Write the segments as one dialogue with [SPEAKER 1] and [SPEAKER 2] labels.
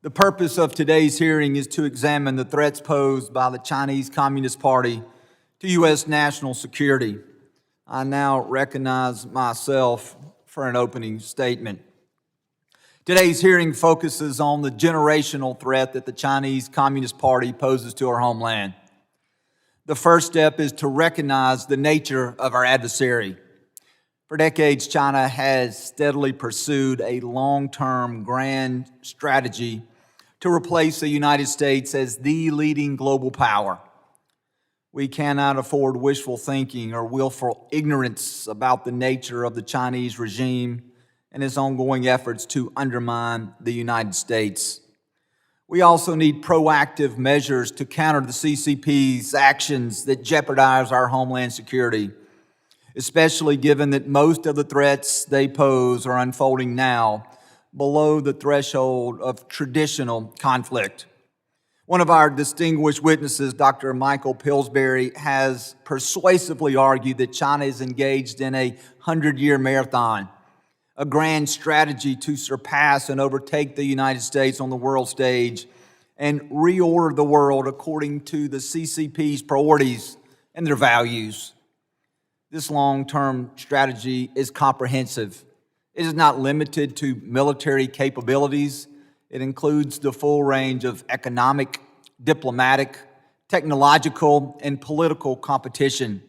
[SPEAKER 1] The purpose of today's hearing is to examine the threats posed by the Chinese Communist Party to U.S. national security. I now recognize myself for an opening statement. Today's hearing focuses on the generational threat that the Chinese Communist Party poses to our homeland. The first step is to recognize the nature of our adversary. For decades, China has steadily pursued a long-term grand strategy to replace the United States as the leading global power. We cannot afford wishful thinking or willful ignorance about the nature of the Chinese regime and its ongoing efforts to undermine the United States. We also need proactive measures to counter the CCP's actions that jeopardize our homeland security, especially given that most of the threats they pose are unfolding now below the threshold of traditional conflict. One of our distinguished witnesses, Dr. Michael Pillsbury, has persuasively argued that China is engaged in a 100-year marathon, a grand strategy to surpass and overtake the United States on the world stage and reorder the world according to the CCP's priorities and their values. This long-term strategy is comprehensive. It is not limited to military capabilities. It includes the full range of economic, diplomatic, technological, and political competition.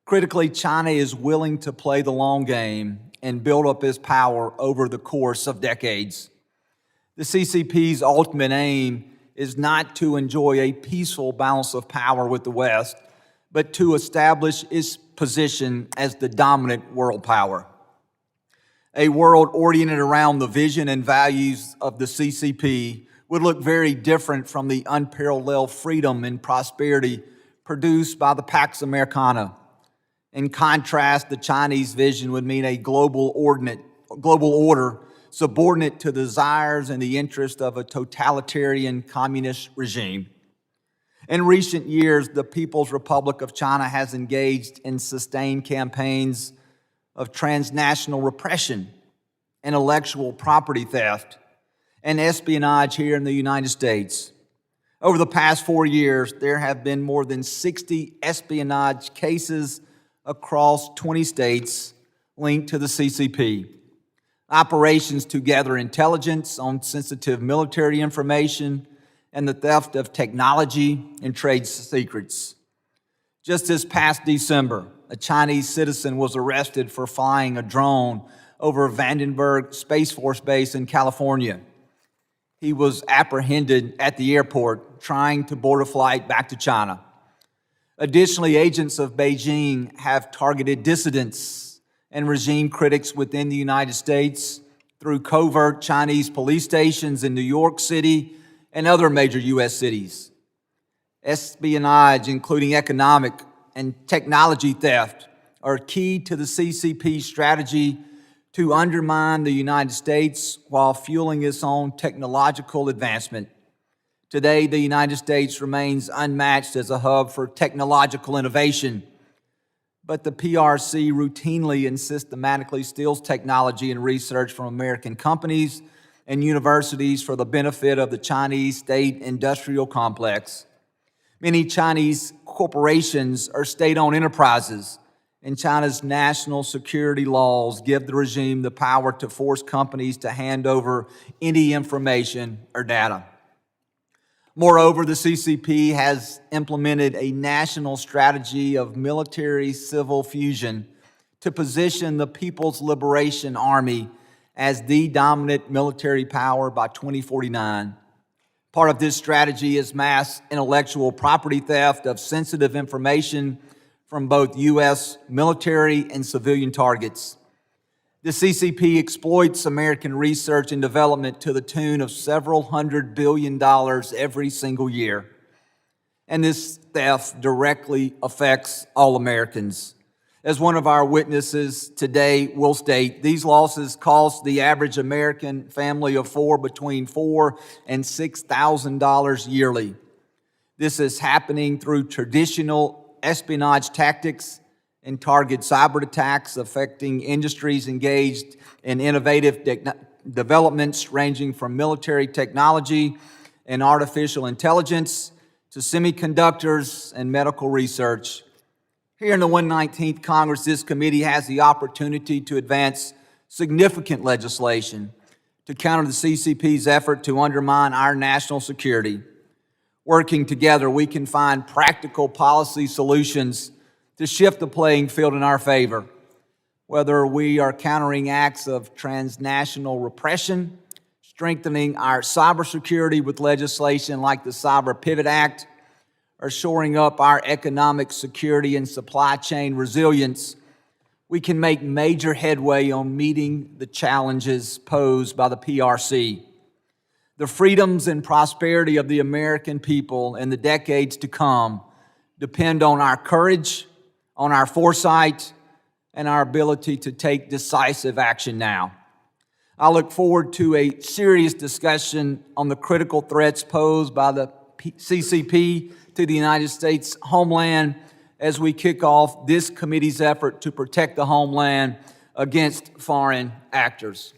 [SPEAKER 1] Critically, China is willing to play the long game and build up its power over the course of decades. The CCP's ultimate aim is not to enjoy a peaceful balance of power with the West, but to establish its position as the dominant world power. A world oriented around the vision and values of the CCP would look very different from the unparalleled freedom and prosperity produced by the Pax Americana. In contrast, the Chinese vision would mean a global order subordinate to the desires and the interest of a totalitarian communist regime. In recent years, the People's Republic of China has engaged in sustained campaigns of transnational repression, intellectual property theft, and espionage here in the United States. Over the past 4 years, there have been more than 60 espionage cases across 20 states linked to the CCP. Operations to gather intelligence on sensitive military information and the theft of technology and trade secrets. Just this past December, a Chinese citizen was arrested for flying a drone over Vandenberg Space Force Base in California. He was apprehended at the airport trying to board a flight back to China. Additionally, agents of Beijing have targeted dissidents and regime critics within the United States through covert Chinese police stations in New York City and other major U.S. cities. Espionage, including economic and technology theft, are key to the CCP strategy to undermine the United States while fueling its own technological advancement. Today, the United States remains unmatched as a hub for technological innovation, but the PRC routinely and systematically steals technology and research from American companies and universities for the benefit of the Chinese state industrial complex. Many Chinese corporations are state-owned enterprises, and China's national security laws give the regime the power to force companies to hand over any information or data. Moreover, the CCP has implemented a national strategy of military-civil fusion to position the People's Liberation Army as the dominant military power by 2049. Part of this strategy is mass intellectual property theft of sensitive information from both U.S. military and civilian targets. The CCP exploits American research and development to the tune of several $100 billion every single year. And this theft directly affects all Americans. As one of our witnesses today will state, these losses cost the average American family of four between $4,000 and $6,000 yearly. This is happening through traditional espionage tactics and target cyber attacks affecting industries engaged in innovative developments ranging from military technology and artificial intelligence to semiconductors and medical research. Here in the 119th Congress, this committee has the opportunity to advance significant legislation to counter the CCP's effort to undermine our national security. Working together, we can find practical policy solutions to shift the playing field in our favor, whether we are countering acts of transnational repression, strengthening our cybersecurity with legislation like the Cyber Pivot Act, or shoring up our economic security and supply chain resilience. We can make major headway on meeting the challenges posed by the PRC. The freedoms and prosperity of the American people in the decades to come depend on our courage, on our foresight, and our ability to take decisive action now. I look forward to a serious discussion on the critical threats posed by the CCP to the United States homeland as we kick off this committee's effort to protect the homeland against foreign actors.